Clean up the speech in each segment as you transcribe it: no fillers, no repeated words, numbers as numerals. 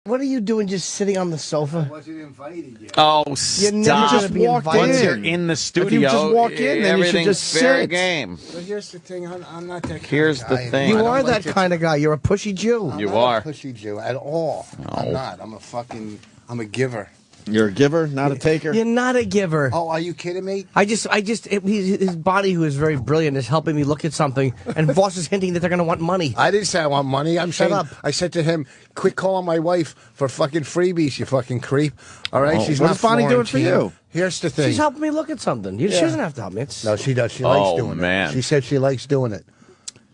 What are you doing just sitting on the sofa? I wasn't invited yet. Oh, You're never stop. going to be invited. Once you're in the studio, If you just walk in, then you should everything's just fair sit. game. But here's the thing, I'm not that kind Here's of the guy. thing. You I don't are like that kind of guy. You're a pushy Jew. I'm You not are. a pushy Jew at all. I'm not. I'm a giver. You're a giver, not a taker. You're not a giver. Oh, are you kidding me? His body, who is very brilliant, is helping me look at something, and Voss is hinting that they're going to want money. I didn't say I want money. I'm saying, up. I said to him, quit calling my wife for fucking freebies, you fucking creep. All right? Oh, She's what not is Bonnie doing for Florentine. you? Here's the thing. She's helping me look at something. She doesn't have to help me. No, she does. She likes doing man. it. She said she likes doing it.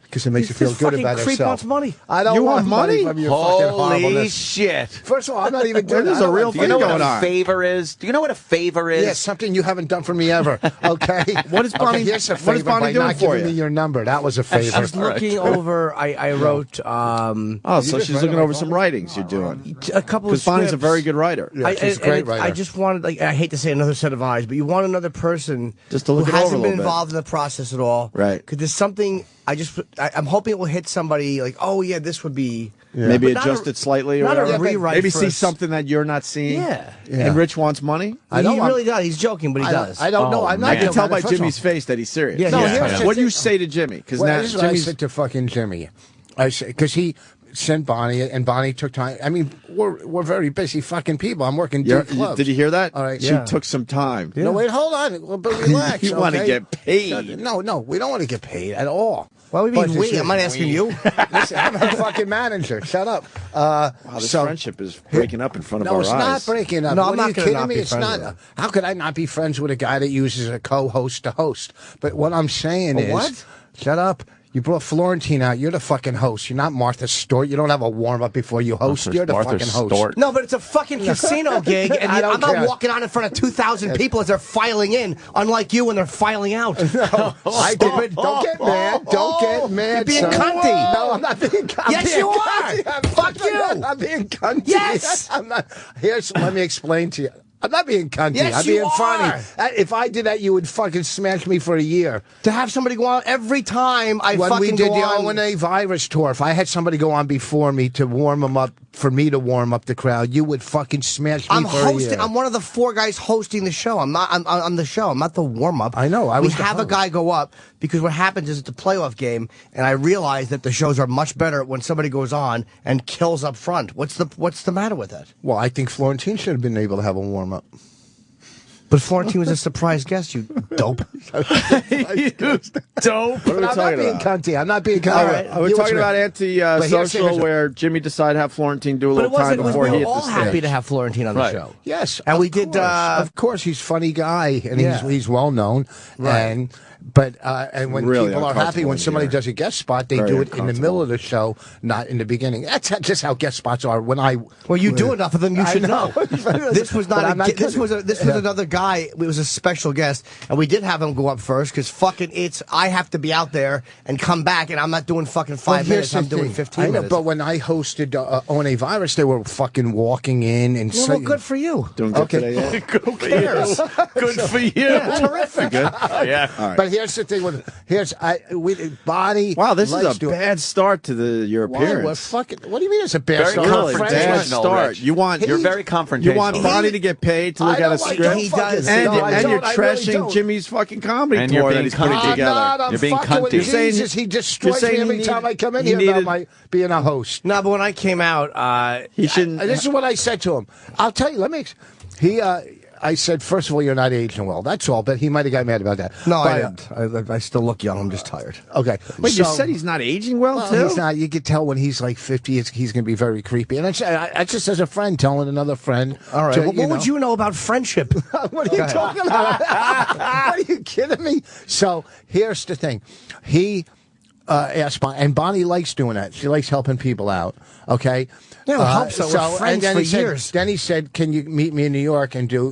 Because it makes her feel This good fucking about creep herself. wants money. I don't You want want money money? from your fucking Holy horribleness. shit. First of all, I'm not even doing There's that. a real Do you know thing what going a on. favor is? Do you know what a favor is? Yeah, something you haven't done for me ever. Okay. What is Bonnie- Okay, here's a what is favor Bonnie by doing not for giving you? me your number. That was a favor. She's looking over. I wrote Oh, so just she's read looking it over like some that? writings you're doing. a couple of Because Bonnie's a scripts. very good writer. Yeah, she's a great writer. I just wanted, like, I hate to say another set of eyes, but you want another person Just to look who it over a hasn't been little bit. involved in the process at all. Right. Because there's something I'm hoping it will hit somebody like, oh yeah, this would be Maybe But not adjust a- it slightly or not a whatever. rewrite Maybe for see us. something that you're not seeing. Yeah. And Rich wants money? I know he I'm- really does. He's joking, but he does. I don't know. Oh, I'm not I can man. tell by First of all- Jimmy's face that he's serious. Yeah, No, he's here's serious. the What do you thing. say to Jimmy? Because Well, now this is what I Jimmy's said to fucking Jimmy. I said because he sent Bonnie, and Bonnie took time. I mean, we're very busy fucking people. I'm working You're- two clubs. Did you hear that? All right. She Yeah. took some time. No, wait, hold on. Well, but relax. You wanna okay? get paid. No, we don't want to get paid at all. Why would But we? this is- I'm not asking you. Listen, I'm a fucking manager. Shut up. Wow, this friendship is breaking up in front of No, our it's eyes. not breaking up. No, what I'm are not you gonna kidding not me? be It's friends not. with him. How could I not be friends with a guy that uses a co-host to host? But what I'm saying is, what? Shut up. You brought Florentine out. You're the fucking host. You're not Martha Stewart. You don't have a warm-up before you host. You're the Martha fucking host. Stewart. No, but it's a fucking casino gig, and I don't I'm not care. walking on in front of 2,000 people as they're filing in, unlike you when they're filing out. I did. Don't get mad. Don't get mad. You're being son. cunty. No, I'm not being cunty. Yes, you are. Fuck you. I'm being cunty. Yes. I'm not. Let me explain to you. I'm not being cunty. Yes, I'm being you funny. are. If I did that, you would fucking smash me for a year. To have somebody go on every time I When fucking we did go the on. O&A virus tour, if I had somebody go on before me to warm them up, for me to warm up the crowd, you would fucking smash me I'm for a hosting. year. I'm one of the 4 guys hosting the show. I'm not. I'm on the show. I'm not the warm up. I know, I we was the have a host. guy go up because what happens is it's a playoff game, and I realize that the shows are much better when somebody goes on and kills up front. What's the matter with that? Well, I think Florentine should have been able to have a warm up. But Florentine was a surprise guest. You dope. You dope. What are we I'm not talking being about? cunty. I'm not being cunty. All right. We're You talking listen about to me. But here's- anti-social where Jimmy decided to have Florentine do a But it little time wasn't. It was, before we he were hit all the happy stage. to have Florentine on the Right. show. Yes, And of we did, course. uh, Of course, he's a funny guy, and Yeah. he's well known. Right. And when Really people are happy uncomfortable when in somebody here. does a guest spot, they Very do it in the uncomfortable. middle of the show, not in the beginning. That's just how guest spots are. When I Well, you do enough of them, you I should know. know. This was But not. I'm not This kidding. was another guy. It was a special guest, and we did have him go up first because fucking I have to be out there and come back, and I'm not doing fucking 5 Well, here's minutes. the I'm doing thing. 15 I know, minutes. but when I hosted On Virus, they were fucking walking in and well, good for you. Doing good Okay. today, yeah? Who cares? Good for you. Terrific. Good. Yeah. All right. But here's the thing with Bonnie. Wow, this is likes a doing- bad start to your Why? What appearance. fucking? What do you mean it's a bad Very start? Really, confrontational, bad Friends. start. Rich. You want You're very confrontational. You want Bonnie to get paid to look I at a don't like script, it. He does. and, No, I and don't. you're I really trashing don't. Jimmy's fucking comedy And tour you're that being he's putting cunty. together. I'm You're being fucking with cunty. You're saying Jesus. He you're destroys me saying every he time I come in he here about needed- my being a host. No, but when I came out, He shouldn't. This is what I said to him. I'll tell you. I said, first of all, you're not aging well. That's all. But he might have got mad about that. no, But, I still look young. I'm just tired. Okay. Wait, you So- said he's not aging well, Well, too? he's not. You could tell when he's like 50, he's going to be very creepy. And I just as a friend telling another friend. All right. to, What would you know about friendship? What are you talking about? Are you kidding me? So here's the thing. He asked Bonnie, and Bonnie likes doing that. She likes helping people out. Okay. Yeah, it helps her. We're friends and then for he said- years. Then he said, "Can you meet me in New York and do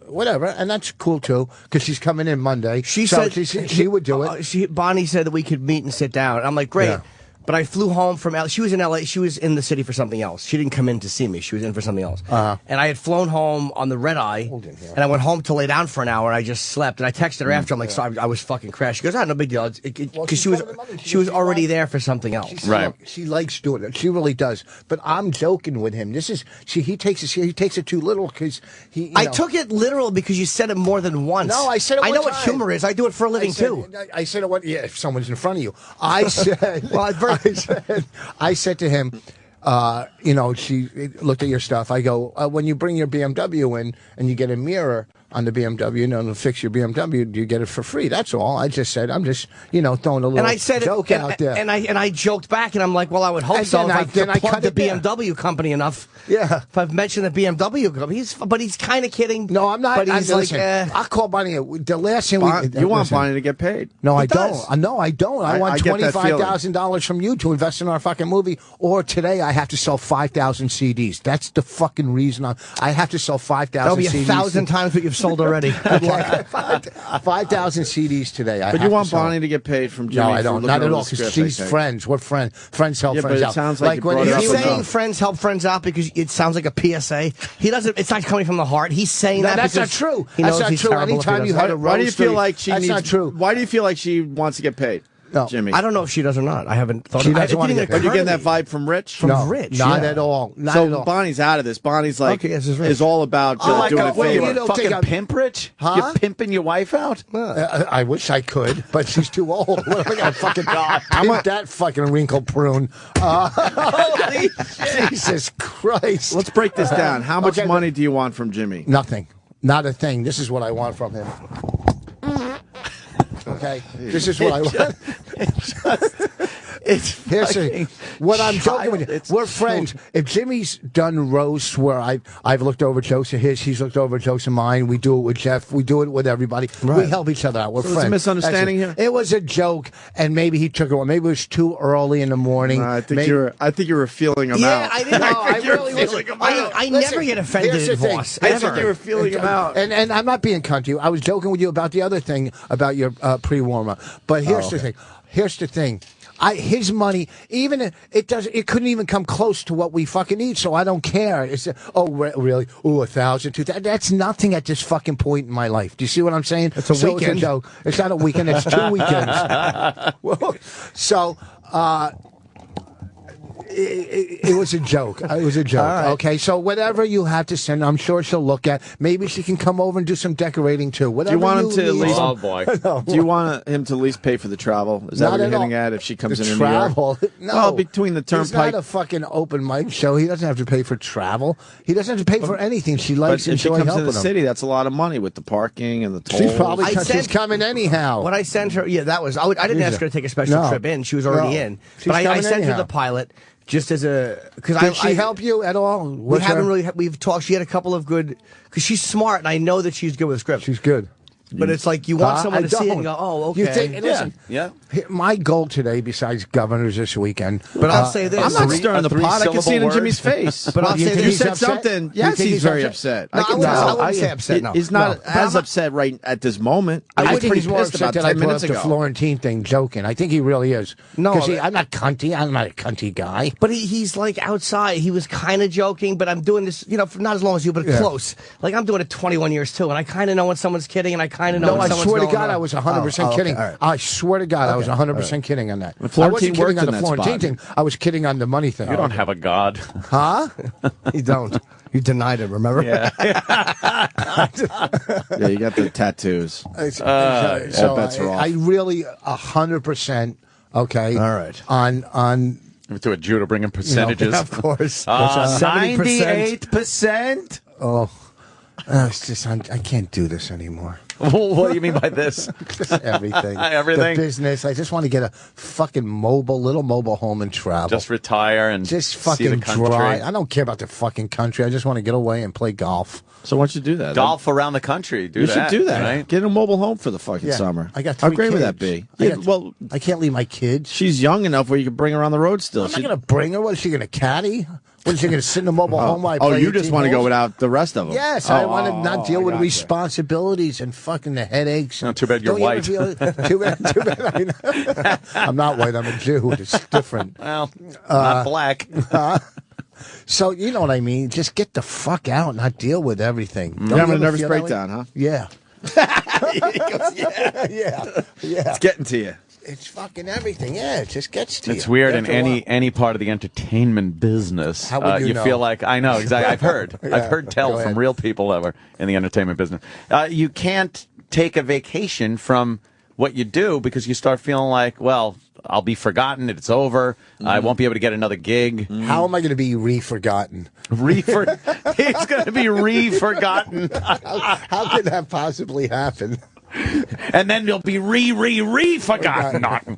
whatever?" And that's cool too because she's coming in Monday. She So said she would do it. Bonnie said that we could meet and sit down. I'm like, great. Yeah. But I flew home from L. She was in L.A. She was in the city for something else. She didn't come in to see me. She was in for something else. And I had flown home on the red eye, and I went home to lay down for an hour. And I just slept, and I texted her after. I'm like, sorry, I was fucking crashed. She goes, no big deal. Because she was already there for something else. Right. She likes doing it. She really does. But I'm joking with him. He takes it too little because he. I took it literal because you said it more than once. No, I said it one I know what time. humor is. I do it for a living too. I said it. Yeah, if someone's in front of you, I said. Well, I said to him, she looked at your stuff. I go, when you bring your BMW in and you get a mirror on the BMW, to fix your BMW, you get it for free. That's all. I just said, I'm just, throwing a little joke out there. And I joked back, and I'm like, well, I would hope so. If I plugged the BMW company enough. Yeah. If I've mentioned the BMW company, but he's kind of kidding. No, I'm not. But he's listen, I'll call Bonnie. The last thing You want Bonnie to get paid? No, I does. don't. No, I don't. I want I get that feeling. $25,000 from you to invest in our fucking movie. Or today I have to sell 5,000 CDs. That's the fucking reason I have to sell 5,000 That'll be CDs. 1,000 times what you've sold already. Good luck. 5,000 CDs today. But you want Bonnie to get paid from Jimmy? No, I don't. for Not looking at over all. the Because script, she's I think. friends. We're friends. Friends help Yeah, but friends it out. sounds like you when brought it up He's with saying them. friends help friends out because it sounds like a PSA. He doesn't. It's not coming from the heart. He's saying No, that that's because not true. He That's knows not he's true. terrible if he Anytime you doesn't. had a Why do you roast feel or- like she That's needs? not true. Why do you feel like she wants to get paid? No. Jimmy. I don't know if she does or not. I haven't thought. She of it. doesn't It wanna didn't get even paid. Are you getting occur that to me. vibe from Rich? From Rich, Not yeah. at all. Not So at all. Bonnie's out of this. Bonnie's like, Okay, yes, this is Rich. is all about Oh, doing my a God, well, favor. you don't Fucking think I'm- pimp rich? Huh? You're pimping your wife out? I wish I could, but she's too old. What am I gonna fucking pimp that fucking wrinkle prune? Holy shit. Jesus Christ! Let's break this down. How much Okay, money do you want from Jimmy? Nothing. Not a thing. This is what I want from him. Okay, this is what I want. It's Here's fucking what I'm joking with you. It's We're friends. If Jimmy's done roasts where I've looked over jokes of his, he's looked over jokes of mine. We do it with Jeff. We do it with everybody. We Right. help each other out. We're So there's friends. a misunderstanding That's here? It was a joke, and maybe he took it wrong. Maybe it was too early in the morning. I think Maybe- you were feeling him Yeah, out. I didn't. No, I you're really feeling wasn't. him out. I Listen, never get offended here's the at thing. Voss. I Ever. think you were feeling him out. And I'm not being cunt to you. I was joking with you about the other thing about your pre-warmer. But here's the thing. Here's the thing. His money, even it couldn't even come close to what we fucking need. So I don't care. It's really? Oh, 1,000, 2,000. That's nothing at this fucking point in my life. Do you see what I'm saying? It's a weekend. It's a joke. It's not a weekend. It's 2 weekends. So. It was a joke. It was a joke. All right. Okay, so whatever you have to send, I'm sure she'll look at. Maybe she can come over and do some decorating too. Whatever Do you want him to at need. least? Oh, boy. Do you want him to at least pay for the travel? Is that Not what you're at all. hitting at? If she comes The in travel. New York? No. Well, between the It's turnpike. not a fucking open mic show. He doesn't have to pay for travel. He doesn't have to pay for anything. She But likes if she enjoying comes to helping the him. city, that's a lot of money with the parking and the tolls. She's probably I she's sent- coming anyhow. When I sent her, that was. I didn't ask her to take a special No. trip in. She was already No. in. She's But I coming sent her anyhow. the pilot just as a because Did she help you at all? We haven't really. We've talked. She had a couple of good because she's smart, and I know that she's good with script. She's good. But it's like you want someone I to see it don't. and go, oh, okay. You think, listen, Yeah. my goal today, besides governors this weekend, But I'll say this. I'm not Three- stirring the a pot. I can see it in three-syllable Jimmy's word. face. But I'll You say think this. You he's said upset? something. You Yes, think he's he's very upset? upset. No, I can wouldn't- tell. I wouldn't say upset, no. He's not No. as upset right at this moment. I was think pretty he's more pissed upset about that I 10 brought up minutes the ago. Florentine thing joking. I think he really is. No, Because I'm not cunty. I'm not a cunty guy. But he's like outside. He was kind of joking, but I'm doing this, for not as long as you, but Yeah. close. Like I'm doing it 21 years too, and I kind of know when someone's kidding, and I kind of know No, when I someone's swear to going God, on. I was 100% Oh, kidding. okay, all right. I swear to God, I was 100% kidding on that. I Florentine wasn't kidding worked on in the that Florentine spot. thing. I was kidding on the money thing. You don't have a god. Huh? You don't. You denied it, remember? Yeah. Yeah, you got the tattoos. So bets are off. I really 100%. Okay. All right. On To a Jew to bring in percentages. Of course. 98%. it's just I can't do this anymore. What do you mean by this? Just everything. Everything? The business. I just want to get a fucking little mobile home and travel. Just retire and Just see fucking the country. dry. I don't care about the fucking country. I just want to get away and play golf. So why don't you do that? Golf around the country. You should do that. Right? Get a mobile home for the fucking Yeah. summer. I got How 3 great would kids. that be? I Yeah, got- well, I can't leave my kids. she's young enough where you can bring her on the road still. I'm not going to bring her. What is she going to caddy? What is he going to sit in a mobile home while I play you just 18 want to go holes? without the rest of them? Yes, I want to not deal with responsibilities and fucking the headaches. No, too bad you're white. Too bad. I know. I'm not white. I'm a Jew. It's different. Well, not black. So you know what I mean. Just get the fuck out, and not deal with everything. You're having a ever nervous feel that way? breakdown, huh? Yeah. He goes, yeah. Yeah. It's getting to you. It's fucking everything. Yeah, it just gets to you. It's weird in After a while. any part of the entertainment business. How would you know? feel like I know exactly. I've heard. Yeah, I've heard tell go from ahead. real people that were in the entertainment business. You can't take a vacation from what you do because you start feeling like, well, I'll be forgotten. It's over. I won't be able to get another gig. How am I going to be re-forgotten? He's going to be re-forgotten. How could that possibly happen? And then you'll be re-forgotten.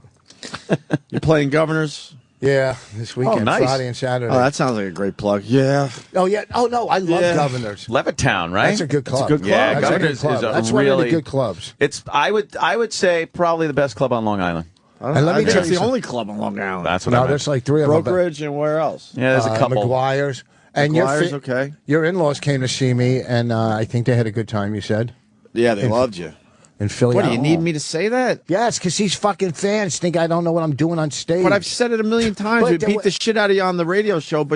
You're playing Governors? Yeah, this weekend, nice. Friday and Saturday. Oh, that sounds like a great plug. Yeah. Oh yeah. Oh no, I love Yeah. Governors. Levittown, right? That's a good club. That's a good club. Yeah, That's a good Governors club. is a That's one of really the good clubs. It's I would say probably the best club on Long Island. And let I me think tell it's you the something. only club on Long Island. That's what I No, meant. there's like three of them. Brokerage and where else? Yeah, there's a couple. McGuire's. And McGuire's, okay. Your in-laws came to see me, and I think they had a good time. You said Yeah, they loved you. in Philly. What, do you need me to say that? Yes, because these fucking fans think I don't know what I'm doing on stage. But I've said it a million times. But We there beat wa- the shit out of you on the radio show,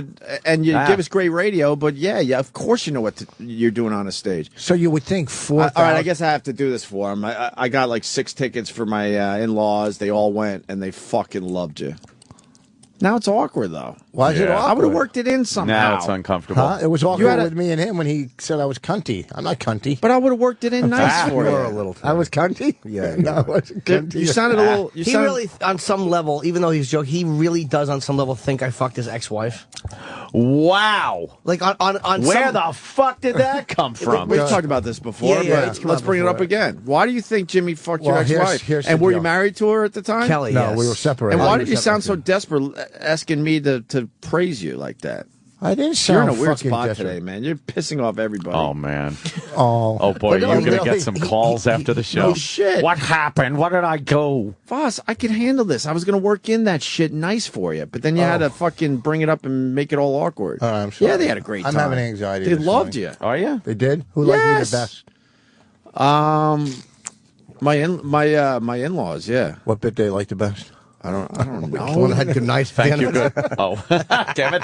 and you Ah. give us great radio. But yeah, of course you know what you're doing on a stage. So you would think 4,000. All right, I guess I have to do this for them. I got like 6 tickets for my in-laws. They all went, and they fucking loved you. Now it's awkward, though. Why is it Yeah. awkward? I would have worked it in somehow. Now it's uncomfortable. Huh? It was awkward You had a- with me and him when he said I was cunty. I'm not cunty. But I would have worked it in nice for you. You're a little. I was cunty? Yeah, No, I wasn't cunty. You sounded a little. You He sounded, really, on some level, even though he's joking, he really does, on some level, think I fucked his ex-wife. Wow. Like on Where some, the fuck did that come from? We've talked about this before, Yeah, but it's come let's up bring it before. up again. Why do you think Jimmy fucked your Well, ex-wife? here's And the were you deal. married to her at the time? Kelly. No, yes. we were separated. And why We did were you sound so separated. desperate asking me to praise you like that? I didn't You're sound in a weird fucking spot desperate. today, man. You're pissing off everybody. Oh man. Oh, Oh boy, But you're no, gonna really, get some calls after the show. No shit. What happened? What did I do? Voss, I can handle this. I was going to work in that shit nice for you, but then you had to fucking bring it up and make it all awkward. I'm sorry. Yeah, they had a great I'm time. having anxiety They this loved morning. you. Are you? They did? Who liked me Yes. the best? My in-laws, yeah. What bit they liked the best? I don't The one know. that had good night. Thank you. Good. Oh, damn it.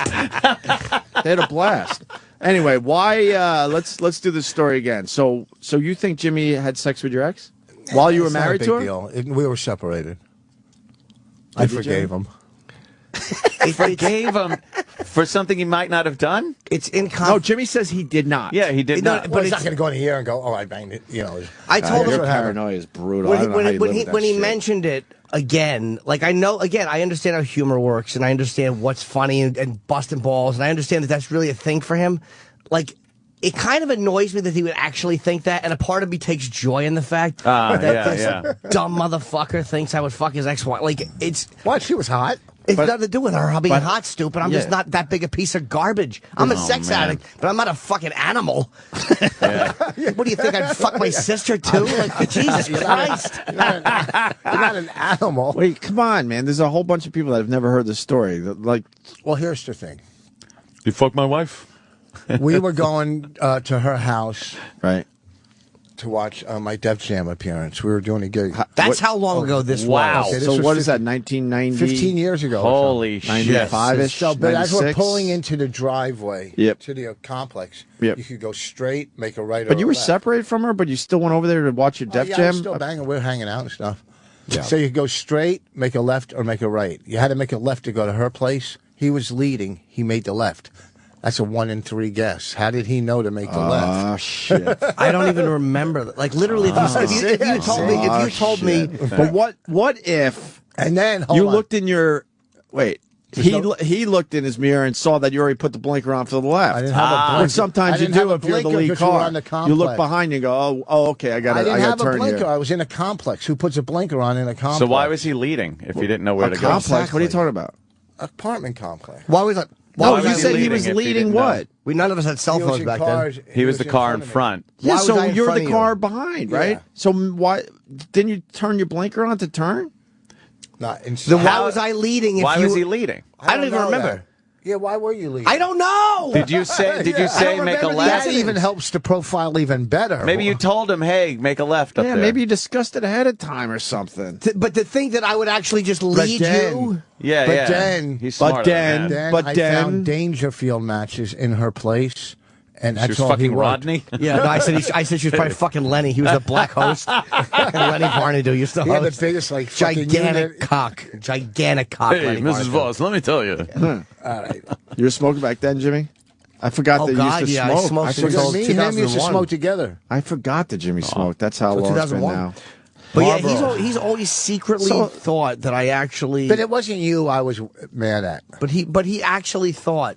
They had a blast. Anyway, why? Let's do this story again. So you think Jimmy had sex with your ex while you were It's not a married big to her? deal. We were separated. I Did you, forgave Jimmy? him. He forgave him for something he might not have done. It's in No, Jimmy says he did not. Yeah, he did No, not. but But he's not it's- going to go in here and go, oh, I banged it. You know. I told Your him paranoia is brutal. I don't know how you live with that when he shit. mentioned it again, like I know, again, I understand how humor works, and I understand what's funny and busting balls, and I understand that that's really a thing for him. Like, it kind of annoys me that he would actually think that, and a part of me takes joy in the fact that this dumb motherfucker thinks I would fuck his ex-wife. Like, it's What? She was hot. nothing to do with her being hot, stupid. I'm just Yeah. not that big a piece of garbage. I'm a sex man. addict, but I'm not a fucking animal. What do you think? I'd fuck my sister too? Like, Jesus Christ. You're not an animal. Wait, come on, man. There's a whole bunch of people that have never heard this story. Like, Well, here's the thing. You fucked my wife? We were going to her house right? to watch my Def Jam appearance. We were doing a gig. That's how long ago this Wow. was. Okay, this So was what is that? 1990? 15 years ago. or Holy shit. 95-ish? so. So, but as we're 96? pulling into the driveway Yep. to the complex, Yep. you could go straight, make a right or But you a were left. separated from her, but you still went over there to watch your Oh, Def yeah, Jam? I'm still banging. We're hanging out and stuff. Yeah. So you could go straight, make a left, or make a right. You had to make a left to go to her place. He was leading. He made the left. That's a 1 in 3 guess. How did he know to make the left? Oh, shit. I don't even remember. Like, literally, if you told me, But what if And then you hold on. looked in your... Wait. He looked in his mirror and saw that you already put the blinker on for the left. I didn't have a blinker. Which sometimes I you didn't have do a if you're the blinker lead because we were car. on the You look complex. behind you and go, oh, okay, I got I to didn't have a turn blinker. here. I was in a complex. Who puts a blinker on in a complex? So why was he leading if he didn't know where A to go? complex? What are you Exactly. talking about? Apartment complex. why was I? No, was you he said he leading was if he leading didn't know? what? We none of us had cell He was phones in back cars. then. He was the car in of me. front. Yeah, Why was so I in you're front the of car you? behind, right? Yeah. So why didn't you turn your blinker on to turn? Not in Then why was I leading? If Why you, was he leading? I don't even know remember. that. Yeah, why were you leaving? I don't know. Did you say make a left? That even helps the profile even better. Maybe you told him, hey, make a left up Yeah, there. maybe you discussed it ahead of time or something. But to think that I would actually just lead you. Yeah, But yeah. then- He's but smarter than then- that. I found Dangerfield matches in her place, and She that's was all he fucking worked. Rodney. Yeah, no, I said she was probably fucking Lenny. He was the black host. Lenny Varnado used to He had the host. biggest, like, fucking Gigantic unit. cock. Gigantic cock. Hey, Lenny Mrs. Varnado. Voss, let me tell you. All right. You were smoking back then, Jimmy? I forgot Oh, that you God, used to yeah, I smoke. smoked I since forgot, Me and him used to 2001. smoke together. I forgot that Jimmy smoked. That's how So long it's been 2001. now. But yeah, Marlboro. he's always secretly thought that I actually. But it wasn't you I was mad at. But he actually thought.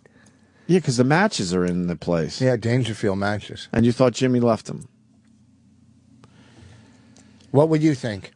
Yeah, because the matches are in the place. Yeah, Dangerfield matches. And you thought Jimmy left him. What would you think?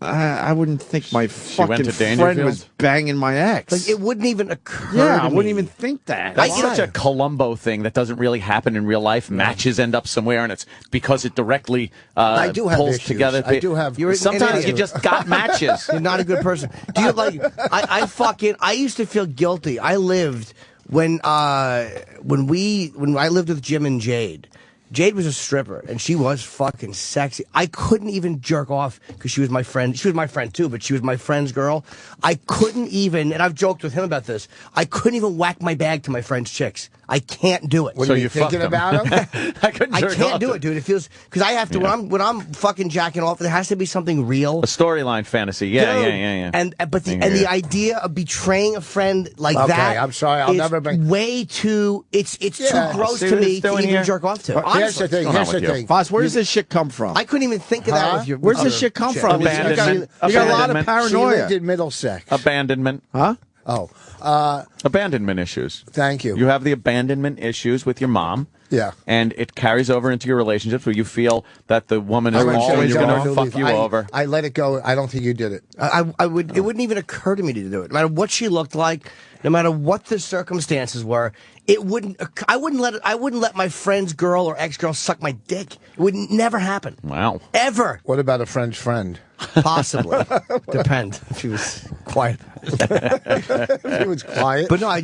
I wouldn't think my went fucking to friend Dangerfield? was banging my ex. Like it wouldn't even occur. yeah, to I wouldn't me. even think that. That's Why? such a Columbo thing that doesn't really happen in real life. Matches end up somewhere, and it's because it directly I do have pulls issues. together. I do have- You're an Sometimes idiot. you just got matches. You're not a good person. Do you like? I used to feel guilty. I lived when I lived with Jim and Jade. Jade was a stripper, and she was fucking sexy. I couldn't even jerk off because she was my friend. She was my friend too, but she was my friend's girl. I couldn't even, and I've joked with him about this. I couldn't even whack my bag to my friend's chicks. I can't do it. What So are you you fucked thinking him. about him? I couldn't. I jerk can't off do to it, dude. It feels because I have to when I'm fucking jacking off. There has to be something real. A storyline fantasy. Yeah, Dude, yeah. And but Yeah. the idea of betraying a friend like Okay, that, I'm sorry, I'll is never bring- way too. It's Yeah. too gross See to what me it's to doing even here? jerk off to. Here's the Honestly. thing. going on Here's the with you? thing. Foss, where does this shit come from? I couldn't even think of that Huh? with your. Where's this other shit come chick. from? Abandonment. You got a lot of Abandonment. She paranoia. lived in Middlesex. Abandonment. Huh? Oh, Abandonment issues. thank you. You have the abandonment issues with your mom. Yeah. And it carries over into your relationships where you feel that the woman is I wouldn't say always you going don't to do fuck leave. you I- over. I let it go. I don't think you did it. I would. It wouldn't even occur to me to do it. No matter what she looked like, no matter what the circumstances were, it wouldn't. I wouldn't let. I wouldn't let my friend's girl or ex girl suck my dick. It would never happen. Wow. Ever. What about a friend's friend? Possibly. Depend if she was quiet. He was quiet. But no, I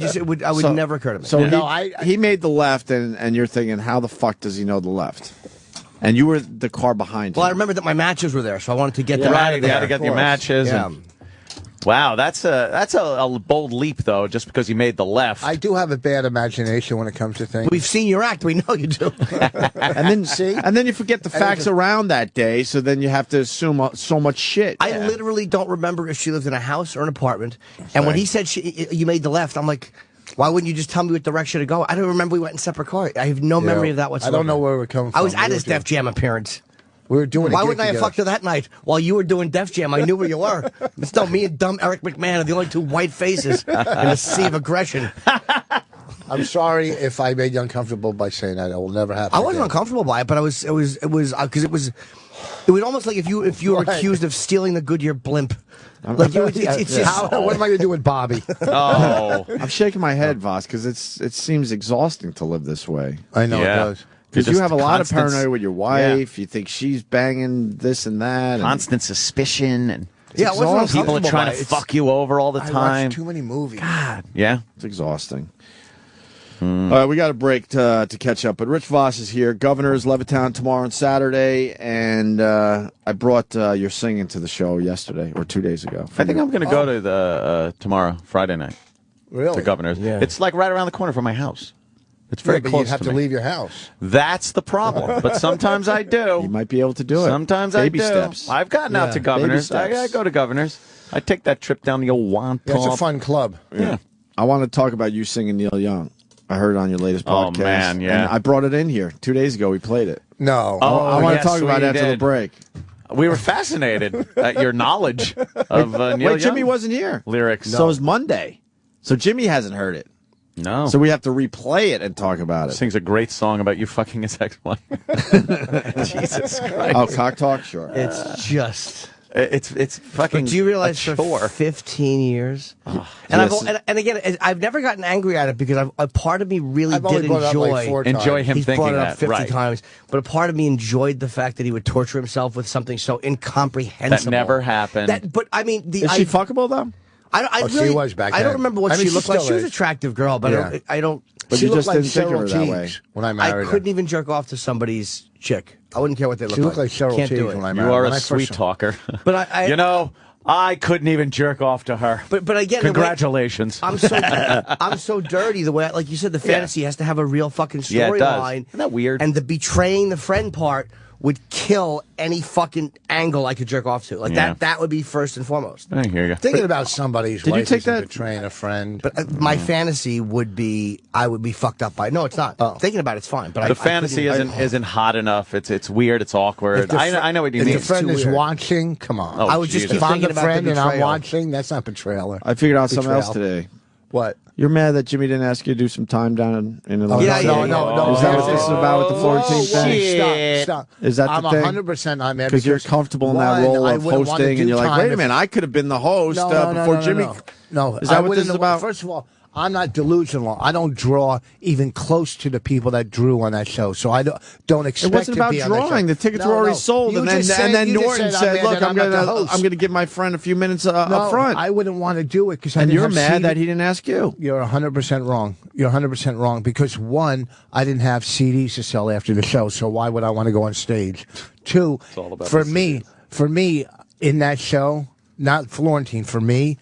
would never occur to me. So No, he made the left, and you're thinking, how the fuck does he know the left? And you were the car behind him. Well, I remember that my matches were there, so I wanted to get them out Right, of you there. got to get your matches. Yeah. And, wow, that's a bold leap though, just because you made the left. I do have a bad imagination when it comes to things. We've seen your act. We know you do. and then See? and then you forget the facts just- around that day, so then you have to assume so much shit. I literally don't remember if she lived in a house or an apartment. And when he said you made the left, I'm like, why wouldn't you just tell me what direction to go? I don't remember we went in separate cars. I have no memory of that whatsoever. I don't know where we're coming from. I was at We his were Def Jam appearance. We were doing. Why a gig wouldn't I have together. fucked her that night while you were doing Def Jam? I knew where you were. It's no me and dumb Eric McMahon are the only two white faces in a sea of aggression. I'm sorry if I made you uncomfortable by saying that. It will never happen. I wasn't again. uncomfortable by it, but it was because it was almost like if you were What? accused of stealing the Goodyear blimp. Like it's just. How, what am I going to do with Bobby? oh, I'm shaking my head, Voss, because it seems exhausting to live this way. I know Yeah. it does. Because you Just have a lot of constant- paranoia with your wife. You think she's banging this and that. And constant suspicion and Yeah, it wasn't people are uncomfortable trying by to it. It's- fuck you over all the I time. watch too many movies. Yeah. It's exhausting. All right, we got a break to catch up. But Rich Voss is here. Governor's Levittown tomorrow and Saturday. And I brought your singing to the show yesterday or 2 days ago. I think I'm going to go to the tomorrow, Friday night, Really? to Governor's. Yeah. It's like right around the corner from my house. It's very Yeah, but close you'd have to me. leave your house. That's the problem. But sometimes I do. You might be able to do it. Sometimes Baby I do. steps. I've gotten out Yeah. to Governor's. Baby steps. I go to Governor's. I take that trip down the old Wantagh. That's a fun club. Yeah. I want to talk about you singing Neil Young. I heard it on your latest Oh, podcast. man, yeah. And I brought it in here 2 days ago. We played it. No. Oh, I want yes, to talk about we it after the did. break. We were fascinated at your knowledge of Neil Wait, Jimmy Young wasn't here. lyrics. So it's Monday. So Jimmy hasn't heard it. No. So we have to replay it and talk about it. sings a great song about you fucking his ex-wife. Jesus Christ. Oh, cock talk? Sure. It's just. It's fucking. Do you realize a for chore. 15 years? And, Yes. and again, I've never gotten angry at it because a part of me really I've only did brought it up enjoy. like 4 enjoy times. him He's thinking brought it up that 50 right. times, but a part of me enjoyed the fact that he would torture himself with something so incomprehensible. That never happened. But I mean, Is she fuckable, though? She was back then. I don't remember what she looked like. She was an is. attractive girl, but Yeah. I don't. But She you looked just like didn't think of Cheryl her that way. Teagues when I married her. couldn't even jerk off to somebody's chick. I wouldn't care what they looked She looked like Cheryl Can't do Teagues it. when I married her. You are When a I first sweet saw- talker. But I You know, I couldn't even jerk off to her. But again, Congratulations. I'm so dirty. The way, like you said, the fantasy has to have a real fucking Yeah, it does. storyline. Isn't that weird? And the betraying the friend part would kill any fucking angle I could jerk off to. Like Yeah. that would be first and foremost. I hear you. Thinking about somebody's Did you wife take isn't that- betraying a friend. But my fantasy would be I would be fucked up by. No, it's not. Thinking about it's fine. But The fantasy isn't hot enough. It's weird. It's awkward. If the fr- I know what you if mean. the friend too is weird. watching, come on. Oh, I would just Jesus. keep if I'm thinking the about friend the and I'm betrayal. watching, that's not betrayal. I figured out something else Betrayal. today. What? You're mad that Jimmy didn't ask you to do some time down in the Yeah, no, yeah, no. Is that what this is about with the Florentine thing? Stop. Is that the I'm thing? 100% I'm Because you're comfortable in that role of hosting, and you're like, wait a minute, I could have been the host before Jimmy. No, Is that I what this is wouldn't- about? First of all, I'm not delusional. I don't draw even close to the people that drew on that show, so I don't expect It wasn't to about be on that drawing. show. The tickets No, were already no. sold, You and just then you just Norton I'm said, mad "Look, that I'm not the gonna host." give my friend a few minutes No, up front." I wouldn't want to do it because and you're mad that he didn't ask you. You're 100% wrong. You're 100% wrong because one, I didn't have CDs to sell after the show, so why would I want to go on stage? Two, all about for the me, in that show, not Florentine, for me,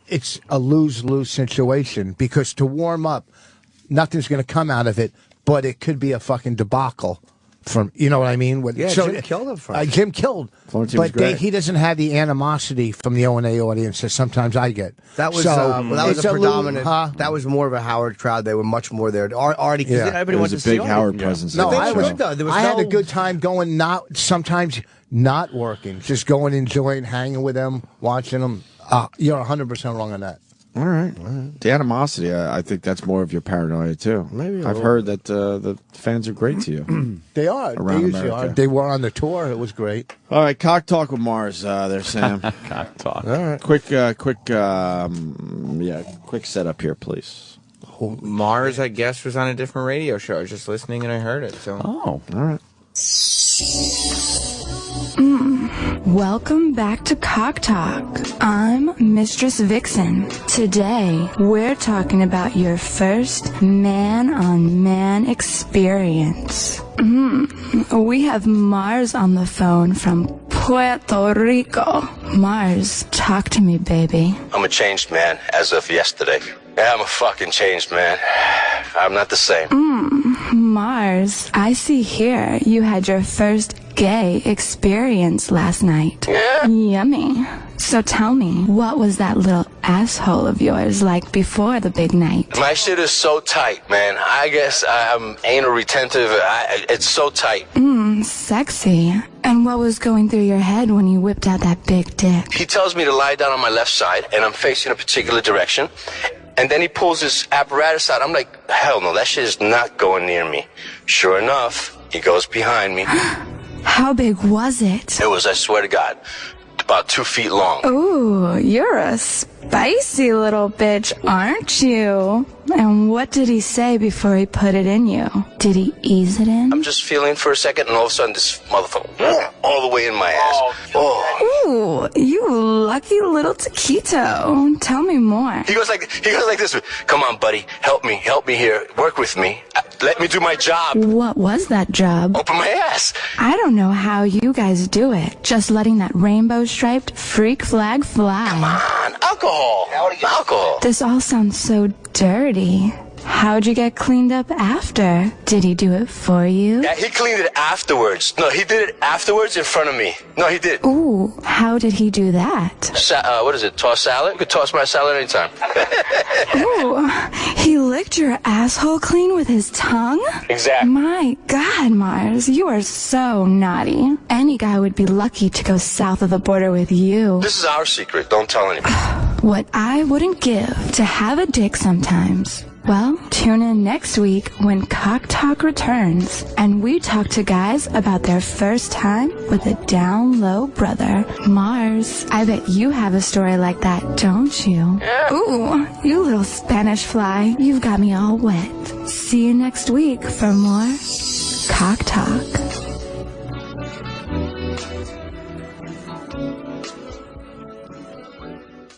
it's a lose-lose situation because to warm up, nothing's going to come out of it, but it could be a fucking debacle. From you know what I mean? Yeah, Jim killed him for it. Jim killed, Florentine was but great. he doesn't have the animosity from the O&A audience that sometimes I get. That was So, that was it's a little- predominant. huh? That was more of a Howard crowd. They were much more there. Artie, because Yeah. everybody There wanted was to a see big Artie. Howard presence. No, They I were was good, though. There was I had a no- good time going. Sometimes not working, just going, enjoying, hanging with them, watching them. You're 100% wrong on that. All right. The animosity, I think that's more of your paranoia too. Maybe a I've little. heard that the fans are great to you. They are. Around They usually America. are. They were on the tour. It was great. All right, cock talk with Mars. There, Sam. Cock talk. Quick setup here, please. Mars, I guess, was on a different radio show. I was just listening and I heard it. So Oh. All right. Welcome back to Cock Talk. I'm Mistress Vixen. Today, we're talking about your first man-on-man experience. We have Mars on the phone from Puerto Rico. Mars, talk to me, baby. I'm a changed man as of yesterday. Yeah, I'm a fucking changed man. I'm not the same. Mars, I see here you had your first gay experience last night. Yeah. Yummy. So tell me, what was that little asshole of yours like before the big night? My shit is so tight, man. I guess I'm anal retentive. It's so tight. Sexy. And what was going through your head when you whipped out that big dick? He tells me to lie down on my left side, and I'm facing a particular direction. And then he pulls his apparatus out. I'm like, hell no, that shit is not going near me. Sure enough, he goes behind me. How big was it? It was, I swear to God, about 2 feet long. Ooh, you're a spicy little bitch, aren't you? And what did he say before he put it in you? Did he ease it in? I'm just feeling for a second, and all of a sudden, this motherfucker, all the way in my ass. Oh. Ooh, you lucky little taquito. Tell me more. He goes like this. Come on, buddy, help me here. Work with me. Let me do my job. What was that job? Open my ass. I don't know how you guys do it. Just letting that rainbow-striped freak flag fly. Come on, alcohol. This all sounds so dirty. How'd you get cleaned up after? Did he do it for you? Yeah, he cleaned it afterwards. No, he did it afterwards in front of me. No, he did. Ooh, how did he do that? What is it? Toss salad? You could toss my salad anytime. Ooh, he licked your asshole clean with his tongue? Exactly. My God, Mars, you are so naughty. Any guy would be lucky to go south of the border with you. This is our secret. Don't tell anybody. What I wouldn't give to have a dick sometimes. Well, tune in next week when Cock Talk returns, and we talk to guys about their first time with a down low brother. Mars, I bet you have a story like that, don't you? Yeah. Ooh, you little Spanish fly, you've got me all wet. See you next week for more Cock Talk.